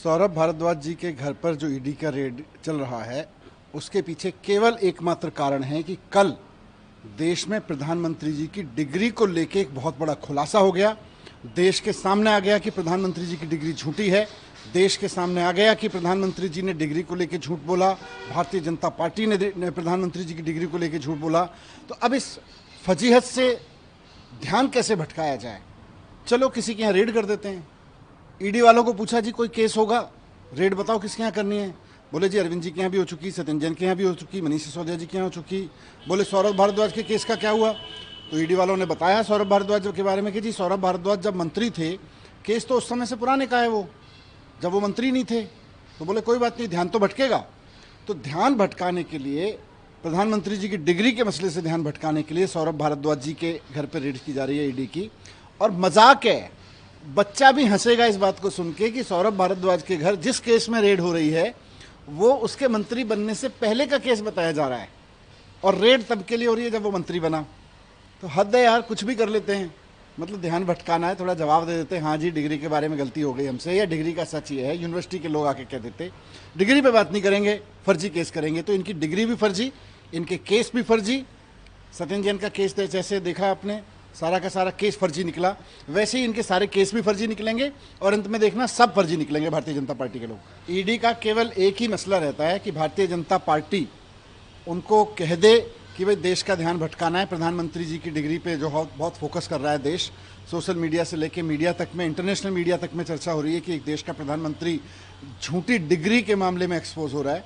सौरभ भारद्वाज जी के घर पर जो ईडी का रेड चल रहा है उसके पीछे केवल एकमात्र कारण है कि कल देश में प्रधानमंत्री जी की डिग्री को लेकर एक बहुत बड़ा खुलासा हो गया। देश के सामने आ गया कि प्रधानमंत्री जी की डिग्री झूठी है। देश के सामने आ गया कि प्रधानमंत्री जी ने डिग्री को लेकर झूठ बोला, भारतीय जनता पार्टी ने प्रधानमंत्री जी की डिग्री को लेकर झूठ बोला। तो अब इस फजीहत से ध्यान कैसे भटकाया जाए? चलो किसी के यहाँ रेड कर देते हैं। ईडी वालों को पूछा जी कोई केस होगा, रेड बताओ किसके यहाँ करनी है। बोले जी अरविंद जी के यहाँ भी हो चुकी, सत्येंद्र जैन के यहाँ भी हो चुकी, मनीष सिसोदिया जी के यहाँ हो चुकी। बोले सौरभ भारद्वाज के केस का क्या हुआ? तो ईडी वालों ने बताया सौरभ भारद्वाज के बारे में कि जी सौरभ भारद्वाज जब मंत्री थे, केस तो उस समय से पुराने का है, वो जब वो मंत्री नहीं थे। तो बोले कोई बात नहीं, ध्यान तो भटकेगा। तो ध्यान भटकाने के लिए, प्रधानमंत्री जी की डिग्री के मसले से ध्यान भटकाने के लिए सौरभ भारद्वाज जी के घर पर रेड की जा रही है ईडी की। और मजाक है, बच्चा भी हंसेगा इस बात को सुन के कि सौरभ भारद्वाज के घर जिस केस में रेड हो रही है वो उसके मंत्री बनने से पहले का केस बताया जा रहा है, और रेड तब के लिए हो रही है जब वो मंत्री बना। तो हद है यार, कुछ भी कर लेते हैं। मतलब ध्यान भटकाना है, थोड़ा जवाब दे देते हैं, हाँ जी डिग्री के बारे में गलती हो गई हमसे, या डिग्री का सच ये है। यूनिवर्सिटी के लोग आके कह देते डिग्री पे बात नहीं करेंगे, फर्जी केस करेंगे। तो इनकी डिग्री भी फर्जी, इनके केस भी फर्जी। सत्येंद्र जैन का केस जैसे देखा आपने, सारा का सारा केस फर्जी निकला, वैसे ही इनके सारे केस भी फर्जी निकलेंगे और अंत में देखना सब फर्जी निकलेंगे भारतीय जनता पार्टी के लोग। ईडी का केवल एक ही मसला रहता है कि भारतीय जनता पार्टी उनको कह दे कि भाई देश का ध्यान भटकाना है। प्रधानमंत्री जी की डिग्री पे जो बहुत फोकस कर रहा है देश, सोशल मीडिया से लेके मीडिया तक में, इंटरनेशनल मीडिया तक में चर्चा हो रही है कि एक देश का प्रधानमंत्री झूठी डिग्री के मामले में एक्सपोज हो रहा है।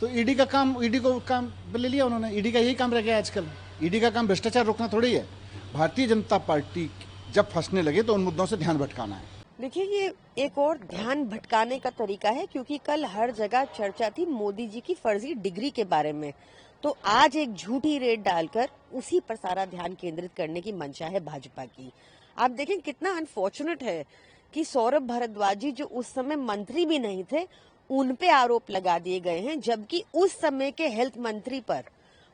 तो ईडी का काम, ईडी को काम ले लिया उन्होंने। ईडी का यही काम रह गया आजकल। ईडी का काम भ्रष्टाचार रोकना थोड़ी है। भारतीय जनता पार्टी जब फंसने लगे तो उन मुद्दों से ध्यान भटकाना है। देखिए, ये एक और ध्यान भटकाने का तरीका है, क्योंकि कल हर जगह चर्चा थी मोदी जी की फर्जी डिग्री के बारे में। तो आज एक झूठी रेड डालकर उसी पर सारा ध्यान केंद्रित करने की मंशा है भाजपा की। आप देखें कितना अनफॉर्चुनेट है कि सौरभ भारद्वाज जी जो उस समय मंत्री भी नहीं थे, उन पे आरोप लगा दिए गए हैं, जबकि उस समय के हेल्थ मंत्री पर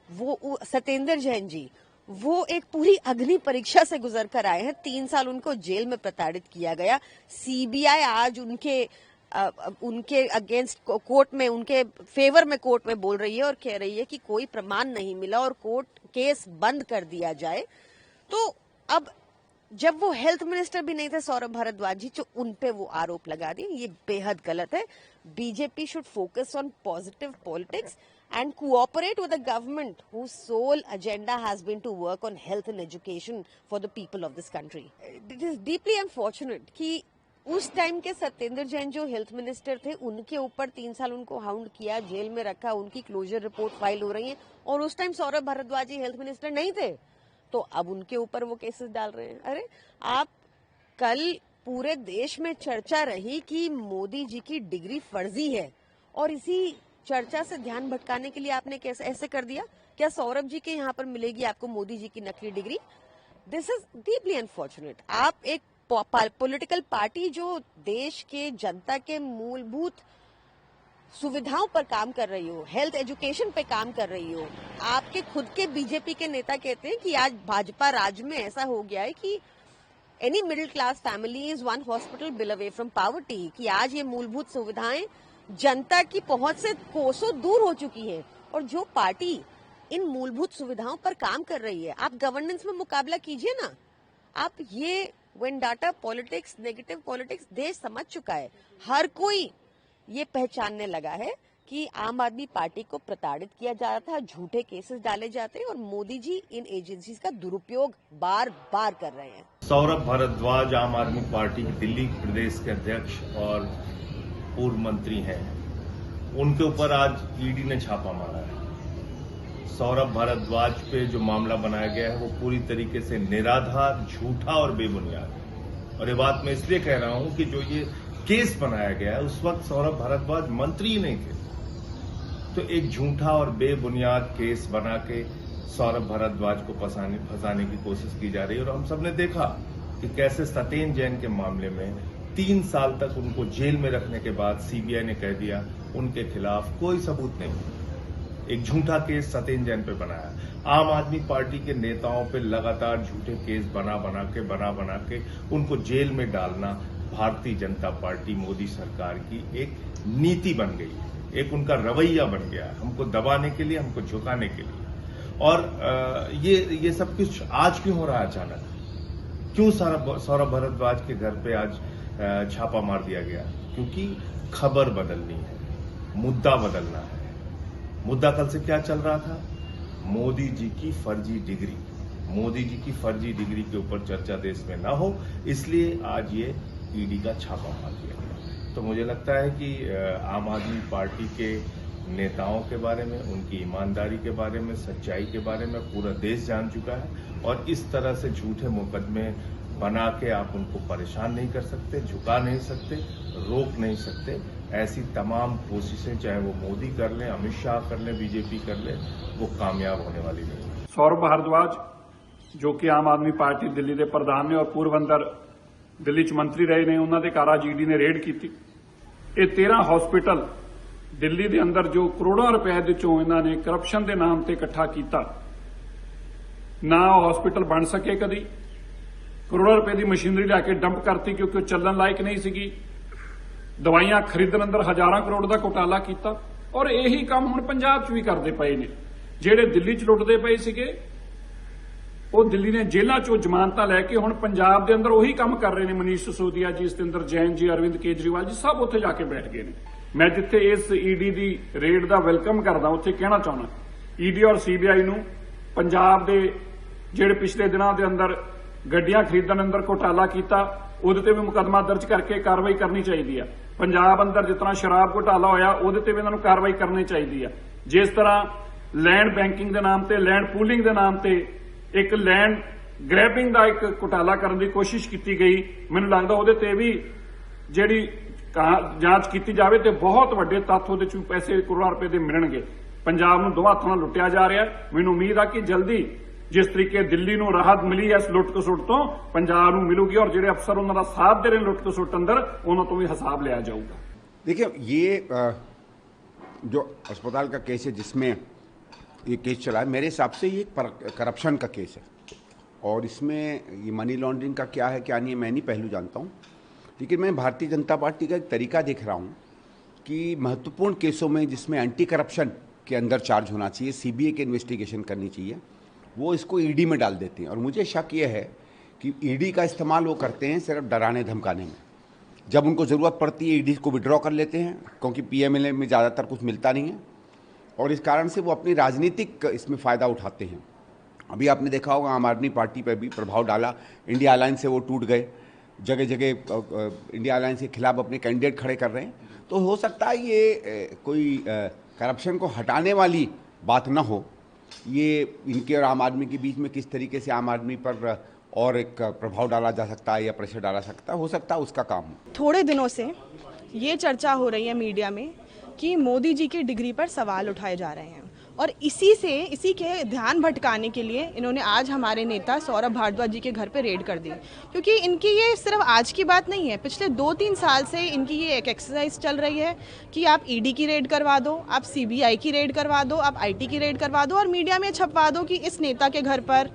वो सत्येंद्र जैन जी, वो एक पूरी अग्नि परीक्षा से गुजर कर आए हैं। 3 साल उनको जेल में प्रताड़ित किया गया। सीबीआई आज उनके अगेंस्ट कोर्ट में, उनके फेवर में कोर्ट में बोल रही है और कह रही है कि कोई प्रमाण नहीं मिला और कोर्ट केस बंद कर दिया जाए। तो अब जब वो हेल्थ मिनिस्टर भी नहीं थे सौरभ भारद्वाज जी, जो उन पे वो आरोप लगा दिए, ये बेहद गलत है। BJP should focus on positive politics and cooperate with the government whose sole agenda has been to work on health and education for the people of this country. It is deeply unfortunate कि उस time के सत्येंद्र जैन जो health minister थे, उनके ऊपर 3 साल उनको hound किया, जेल में रखा, उनकी क्लोजर रिपोर्ट फाइल हो रही है, और उस टाइम सौरभ भारद्वाज जी हेल्थ मिनिस्टर नहीं थे, तो अब उनके ऊपर वो केसेस डाल रहे हैं। अरे आप, कल पूरे देश में चर्चा रही कि मोदी जी की डिग्री फर्जी है, और इसी चर्चा से ध्यान भटकाने के लिए आपने कैसे ऐसे कर दिया? क्या सौरभ जी के यहाँ पर मिलेगी आपको मोदी जी की नकली degree? This is deeply unfortunate. आप एक पॉलिटिकल पार्टी जो देश के जनता के मूलभूत सुविधाओं पर काम कर रही हो, हेल्थ एजुकेशन पे काम कर रही हो, आपके खुद के बीजेपी के नेता कहते हैं कि आज भाजपा राज में ऐसा हो गया है कि any middle class family is 1 hospital bill away from poverty, कि आज ये मूलभूत सुविधाएं जनता की पहुंच से कोसों दूर हो चुकी है। और जो पार्टी इन मूलभूत सुविधाओं पर काम कर रही है, आप गवर्नेंस में मुकाबला कीजिए ना। आप ये वेंडाटा पॉलिटिक्स, नेगेटिव पॉलिटिक्स देश समझ चुका है। हर कोई ये पहचानने लगा है कि आम आदमी पार्टी को प्रताड़ित किया जा रहा था, झूठे केसेस डाले जाते हैं, और मोदी जी इन एजेंसीज का दुरुपयोग बार बार कर रहे हैं। सौरभ भारद्वाज आम आदमी पार्टी दिल्ली प्रदेश के अध्यक्ष और पूर्व मंत्री हैं, उनके ऊपर आज ईडी ने छापा मारा है। सौरभ भारद्वाज पे जो मामला बनाया गया है वो पूरी तरीके से निराधार, झूठा और बेबुनियाद है। और ये बात मैं इसलिए कह रहा हूं कि जो ये केस बनाया गया है उस वक्त सौरभ भारद्वाज मंत्री ही नहीं थे। तो एक झूठा और बेबुनियाद केस बना के सौरभ भारद्वाज को फंसाने की कोशिश की जा रही है। और हम सबने देखा कि कैसे सत्येंद्र जैन के मामले में 3 साल तक उनको जेल में रखने के बाद सीबीआई ने कह दिया उनके खिलाफ कोई सबूत नहीं। एक झूठा केस सत्येंद्र जैन पे बनाया। आम आदमी पार्टी के नेताओं पे लगातार झूठे केस बना बना के उनको जेल में डालना भारतीय जनता पार्टी मोदी सरकार की एक नीति बन गई है, एक उनका रवैया बन गया है, हमको दबाने के लिए, हमको झुकाने के लिए। और ये सब कुछ आज क्यों हो रहा है अचानक? क्यों सौरभ भारद्वाज के घर पे आज छापा मार दिया गया? क्योंकि खबर बदलनी है, मुद्दा बदलना है। मुद्दा कल से क्या चल रहा था? मोदी जी की फर्जी डिग्री। मोदी जी की फर्जी डिग्री के ऊपर चर्चा देश में ना हो, इसलिए आज ये ईडी का छापा मार दिया गया। तो मुझे लगता है कि आम आदमी पार्टी के नेताओं के बारे में, उनकी ईमानदारी के बारे में, सच्चाई के बारे में पूरा देश जान चुका है। और इस तरह से झूठे मुकदमे बना के आप उनको परेशान नहीं कर सकते, झुका नहीं सकते, रोक नहीं सकते। ऐसी तमाम कोशिशें चाहे वो मोदी कर लें, अमित शाह कर लें, बीजेपी कर ले, वो कामयाब होने वाली नहीं। सौरभ भारद्वाज जो कि आम आदमी पार्टी दिल्ली के प्रधान ने और पूर्व अंदर दिल्ली च मंत्री रहे ने, उन्होंने घर आज ईडी ने रेड की। ये 13 हॉस्पिटल दिल्ली के अंदर जो करोड़ों रुपए चों इन्होंने करप्शन के नाम से इकट्ठा किया, ना हॉस्पिटल बन सके कदी। करोड़ों रुपए की मशीनरी लैके डंप करती क्योंकि चलन लायक नहीं सी। दवाइयां खरीदण अंदर हजारों करोड़ का घोटाला किया। और यही काम हुण पंजाब च भी करते पे ने। जेड़े दिल्ली च लुटते पे सीगे, वो दिल्ली ने जेलों चों जमानत लैके हुण पंजाब के अंदर उही काम कर रहे हैं। मनीष सिसोदिया जी, सतिंदर जैन जी, अरविंद केजरीवाल जी सब उत्थे जाके बैठ गए ने। मैं जिथे इस ईडी की रेड का वेलकम करदा, उत्थे कहना चाहना ईडी और सीबीआई नूं पंजाब के जेड़े पिछले दिनों के अंदर गड्डियां खरीदण अंदर घोटाला किया, उहदे ते भी मुकदमा दर्ज करके कार्रवाई करनी चाहिए है। पंजाब अंदर जितना शराब घोटाला होया, उहदे ते भी इन्हां नूं कार्रवाई करनी चाहिए है। जिस तरह लैंड बैंकिंग के नाम से, लैंड पूलिंग के नाम से एक लैंड ग्रैबिंग का एक घोटाला करने की कोशिश की गई, मैनूं लगदा उहदे ते भी जिहड़ी जांच की जाए तो बहुत वड्डे तत्थ उहदे चों पैसे करोड़ों रुपए के मिलणगे। पंजाब नूं दोवां हत्थां नाल लुटिया जा रहा है। मैनूं उम्मीद है कि जल्दी जिस तरीके दिल्ली नूं राहत मिली है इस लुट खसुट तो, पंजाब नूं मिलूगी। और जिहड़े अफसर उन्हां दा साथ दे रहे लुट खसुट अंदर, उन्हां तो भी हिसाब लिया जाऊगा। देखिए, ये जो अस्पताल का केस है जिसमें ये केस चला है, मेरे हिसाब से ये करप्शन का केस है। और इसमें ये मनी लॉन्ड्रिंग का क्या है क्या नहीं है मैं नहीं पहलू जानता हूँ, लेकिन मैं भारतीय जनता पार्टी का एक तरीका देख रहा हूँ कि महत्वपूर्ण केसों में जिसमें एंटी करप्शन के अंदर चार्ज होना चाहिए, सीबीआई की इन्वेस्टिगेशन करनी चाहिए, वो इसको ईडी में डाल देते हैं। और मुझे शक ये है कि ईडी का इस्तेमाल वो करते हैं सिर्फ डराने धमकाने में। जब उनको ज़रूरत पड़ती है ईडी को विड्रॉ कर लेते हैं, क्योंकि पीएमएलए में ज़्यादातर कुछ मिलता नहीं है, और इस कारण से वो अपनी राजनीतिक इसमें फ़ायदा उठाते हैं। अभी आपने देखा होगा आम आदमी पार्टी पर भी प्रभाव डाला, इंडिया अलायंस से वो टूट गए, जगह जगह इंडिया अलायंस के खिलाफ अपने कैंडिडेट खड़े कर रहे हैं। तो हो सकता है ये कोई करप्शन को हटाने वाली बात ना हो, ये इनके और आम आदमी के बीच में किस तरीके से आम आदमी पर और एक प्रभाव डाला जा सकता है या प्रेशर डाला सकता है, हो सकता है उसका काम हो। थोड़े दिनों से ये चर्चा हो रही है मीडिया में कि मोदी जी की डिग्री पर सवाल उठाए जा रहे हैं, और इसी के ध्यान भटकाने के लिए इन्होंने आज हमारे नेता सौरभ भारद्वाज जी के घर पे रेड कर दी। क्योंकि इनकी ये सिर्फ आज की बात नहीं है, पिछले 2-3 साल से इनकी ये एक एक्सरसाइज चल रही है कि आप ईडी की रेड करवा दो, आप सीबीआई की रेड करवा दो, आप आईटी की रेड करवा दो, और मीडिया में छपवा दो कि इस नेता के घर पर,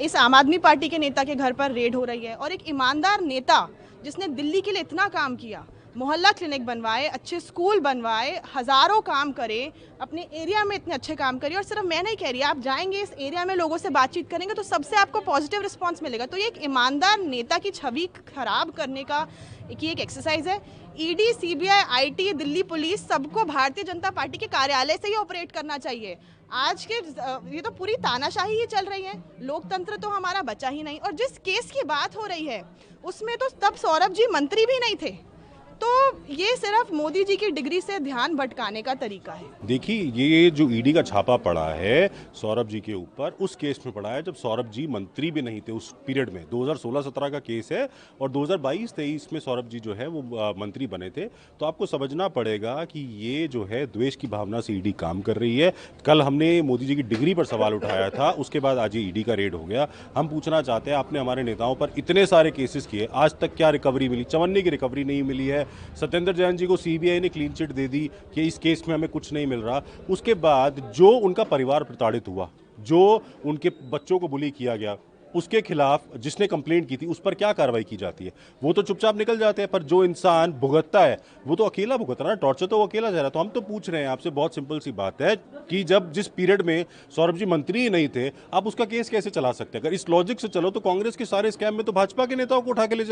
इस आम आदमी पार्टी के नेता के घर पर रेड हो रही है। और एक ईमानदार नेता जिसने दिल्ली के लिए इतना काम किया, मोहल्ला क्लिनिक बनवाए, अच्छे स्कूल बनवाए, हज़ारों काम करे, अपने एरिया में इतने अच्छे काम करिए। और सिर्फ मैं नहीं कह रही, आप जाएंगे इस एरिया में लोगों से बातचीत करेंगे तो सबसे आपको पॉजिटिव रिस्पांस मिलेगा। तो ये एक ईमानदार नेता की छवि खराब करने का एक एक्सरसाइज है। ED, CBI, IT, Delhi police, सबको भारतीय जनता पार्टी के कार्यालय से ही ऑपरेट करना चाहिए। आज के ये तो पूरी तानाशाही ही चल रही है, लोकतंत्र तो हमारा बचा ही नहीं। और जिस केस की बात हो रही है उसमें तो तब सौरभ जी मंत्री भी नहीं थे, तो ये सिर्फ मोदी जी की डिग्री से ध्यान भटकाने का तरीका है। देखिए, ये जो ईडी का छापा पड़ा है सौरभ जी के ऊपर, उस केस में पड़ा है जब सौरभ जी मंत्री भी नहीं थे उस पीरियड में। 2016-17 का केस है और 2022-23 में सौरभ जी जो है वो मंत्री बने थे। तो आपको समझना पड़ेगा कि ये जो है द्वेष की भावना से ईडी काम कर रही है। कल हमने मोदी जी की डिग्री पर सवाल उठाया था, उसके बाद आज ये ईडी का रेड हो गया। हम पूछना चाहते हैं, आपने हमारे नेताओं पर इतने सारे केसेस किए, आज तक क्या रिकवरी मिली? चवन्नी की रिकवरी नहीं मिली है। सत्येंद्र जैन जी को सीबीआई ने क्लीन चिट दे दी कि इस केस में हमें कुछ नहीं मिल रहा। उसके बाद जो उनका परिवार प्रताड़ित हुआ, जो उनके बच्चों को बुली किया गया, उसके खिलाफ जिसने कंप्लेंट की थी उस पर क्या कार्रवाई की जाती है? वो तो चुपचाप निकल जाते हैं, पर जो इंसान भुगतता है वो तो अकेला भुगत रहा है, टॉर्चर तो वो अकेला जा रहा है। तो हम तो पूछ रहे हैं आपसे, बहुत सिंपल सी बात है कि जब जिस पीरियड में सौरभ जी मंत्री ही नहीं थे, आप उसका केस कैसे चला सकते हैं? अगर इस लॉजिक से चलो तो कांग्रेस के सारे स्कैम में तो भाजपा के नेताओं को उठा के चले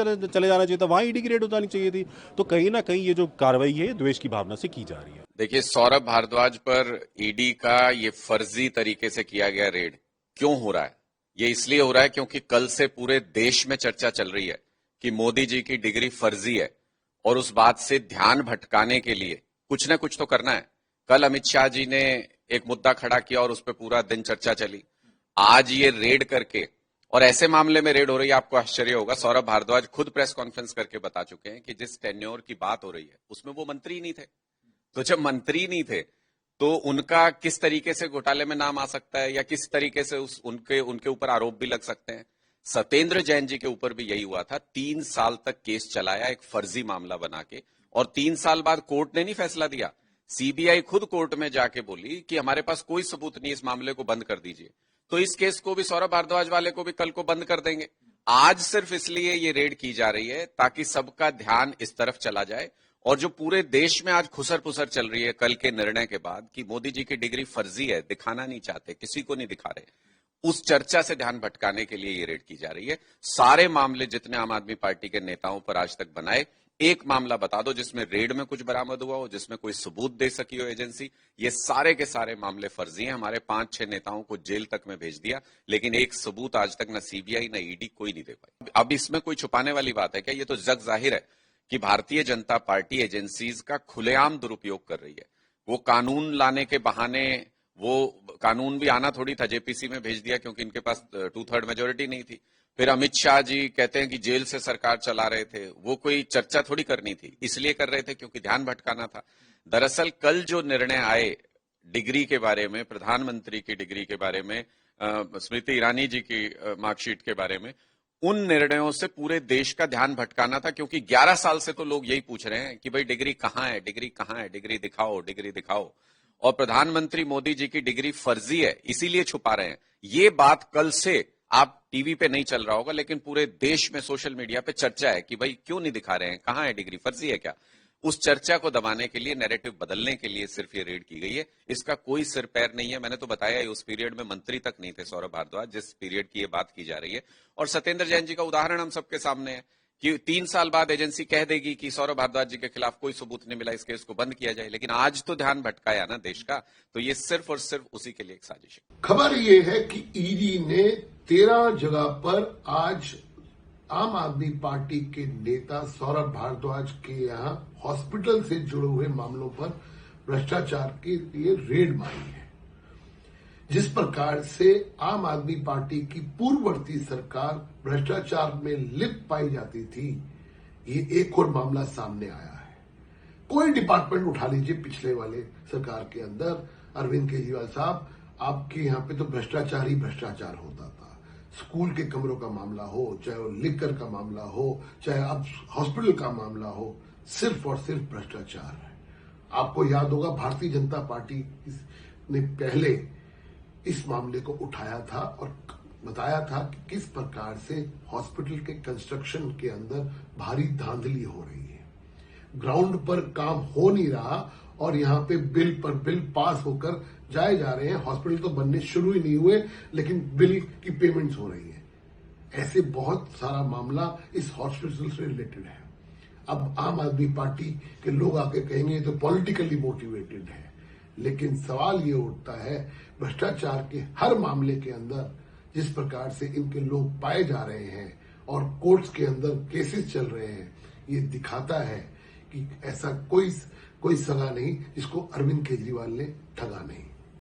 जाना चाहिए था, वहां ईडी की रेड हो जानी चाहिए थी। तो कहीं ना कहीं ये जो कार्रवाई है द्वेष की भावना से की जा रही है। देखिए, सौरभ भारद्वाज पर ईडी का ये फर्जी तरीके से किया गया रेड क्यों हो रहा है? ये इसलिए हो रहा है क्योंकि कल से पूरे देश में चर्चा चल रही है कि मोदी जी की डिग्री फर्जी है, और उस बात से ध्यान भटकाने के लिए कुछ न कुछ तो करना है। कल अमित शाह जी ने एक मुद्दा खड़ा किया और उस पर पूरा दिन चर्चा चली। आज ये रेड करके, और ऐसे मामले में रेड हो रही है, आपको आश्चर्य होगा, सौरभ भारद्वाज खुद प्रेस कॉन्फ्रेंस करके बता चुके हैं कि जिस टेन्योर की बात हो रही है उसमें वो मंत्री ही नहीं थे। तो जब मंत्री नहीं थे तो उनका किस तरीके से घोटाले में नाम आ सकता है, या किस तरीके से उनके ऊपर आरोप भी लग सकते हैं? सत्येंद्र जैन जी के ऊपर भी यही हुआ था। 3 साल तक केस चलाया एक फर्जी मामला बना के, और 3 साल बाद कोर्ट ने नहीं फैसला दिया। सीबीआई खुद कोर्ट में जाके बोली कि हमारे पास कोई सबूत नहीं, इस मामले को बंद कर दीजिए। तो इस केस को भी सौरभ भारद्वाज वाले को भी कल को बंद कर देंगे। आज सिर्फ इसलिए ये रेड की जा रही है ताकि सबका ध्यान इस तरफ चला जाए, और जो पूरे देश में आज खुसर पुसर चल रही है कल के निर्णय के बाद कि मोदी जी की डिग्री फर्जी है, दिखाना नहीं चाहते, किसी को नहीं दिखा रहे, उस चर्चा से ध्यान भटकाने के लिए ये रेड की जा रही है। सारे मामले जितने आम आदमी पार्टी के नेताओं पर आज तक बनाए, एक मामला बता दो जिसमें रेड में कुछ बरामद हुआ हो, जिसमें कोई सबूत दे सकी हो एजेंसी। ये सारे के सारे मामले फर्जी हैं। हमारे 5-6 नेताओं को जेल तक में भेज दिया, लेकिन एक सबूत आज तक न सीबीआई न ईडी कोई नहीं दे पाई। अब इसमें कोई छुपाने वाली बात है क्या? ये तो जग जाहिर है कि भारतीय जनता पार्टी एजेंसीज का खुलेआम दुरुपयोग कर रही है। वो कानून लाने के बहाने, वो कानून भी आना थोड़ी था, जेपीसी में भेज दिया क्योंकि इनके पास 2/3 मेजोरिटी नहीं थी। फिर अमित शाह जी कहते हैं कि जेल से सरकार चला रहे थे, वो कोई चर्चा थोड़ी करनी थी, इसलिए कर रहे थे क्योंकि ध्यान भटकाना था। दरअसल कल जो निर्णय आए डिग्री के बारे में, प्रधानमंत्री की डिग्री के बारे में, स्मृति ईरानी जी की मार्कशीट के बारे में, उन निर्णयों से पूरे देश का ध्यान भटकाना था। क्योंकि 11 साल से तो लोग यही पूछ रहे हैं कि भाई डिग्री कहाँ है, डिग्री कहाँ है, डिग्री दिखाओ, डिग्री दिखाओ। और प्रधानमंत्री मोदी जी की डिग्री फर्जी है, इसीलिए छुपा रहे हैं। ये बात कल से आप टीवी पे नहीं चल रहा होगा, लेकिन पूरे देश में सोशल मीडिया पे चर्चा है कि भाई क्यों नहीं दिखा रहे हैं, कहाँ है डिग्री, फर्जी है क्या? उस चर्चा को दबाने के लिए, नैरेटिव बदलने के लिए सिर्फ ये रेड की गई है। इसका कोई सिर पैर नहीं है। मैंने तो बताया उस पीरियड में मंत्री तक नहीं थे सौरभ भारद्वाज, जिस पीरियड की ये बात की जा रही है। और सत्येंद्र जैन जी का उदाहरण हम सबके सामने है कि 3 साल बाद एजेंसी कह देगी कि सौरभ भारद्वाज जी के खिलाफ कोई सबूत नहीं मिला, इस केस को बंद किया जाए। लेकिन आज तो ध्यान भटकाया ना देश का, तो ये सिर्फ और सिर्फ उसी के लिए एक साजिश है। खबर ये है कि ईडी ने 13 जगह पर आज आम आदमी पार्टी के नेता सौरभ भारद्वाज के यहां हॉस्पिटल से जुड़े हुए मामलों पर भ्रष्टाचार के लिए रेड मारी है। जिस प्रकार से आम आदमी पार्टी की पूर्ववर्ती सरकार भ्रष्टाचार में लिप्त पाई जाती थी, ये एक और मामला सामने आया है। कोई डिपार्टमेंट उठा लीजिए पिछले वाले सरकार के अंदर, अरविंद केजरीवाल साहब, आपके यहां पे तो भ्रष्टाचार ही भ्रष्टाचार होता था। स्कूल के कमरों का मामला हो, चाहे वो लिकर का मामला हो, चाहे अब हॉस्पिटल का मामला हो, सिर्फ और सिर्फ भ्रष्टाचार है। आपको याद होगा भारतीय जनता पार्टी ने पहले इस मामले को उठाया था और बताया था कि किस प्रकार से हॉस्पिटल के कंस्ट्रक्शन के अंदर भारी धांधली हो रही है, ग्राउंड पर काम हो नहीं रहा और यहां पे बिल पर बिल पास होकर जाए जा रहे हैं। हॉस्पिटल तो बनने शुरू ही नहीं हुए, लेकिन बिल की पेमेंट्स हो रही है। ऐसे बहुत सारा मामला इस हॉस्पिटल से रिलेटेड है। अब आम आदमी पार्टी के लोग आके कहेंगे तो पॉलिटिकली मोटिवेटेड है, लेकिन सवाल ये उठता है भ्रष्टाचार के हर मामले के अंदर जिस प्रकार से इनके लोग पाए जा रहे हैं और कोर्ट्स के अंदर केसेस चल रहे हैं, ये दिखाता है कि ऐसा कोई सगा नहीं जिसको अरविंद केजरीवाल ने ठगा नहीं।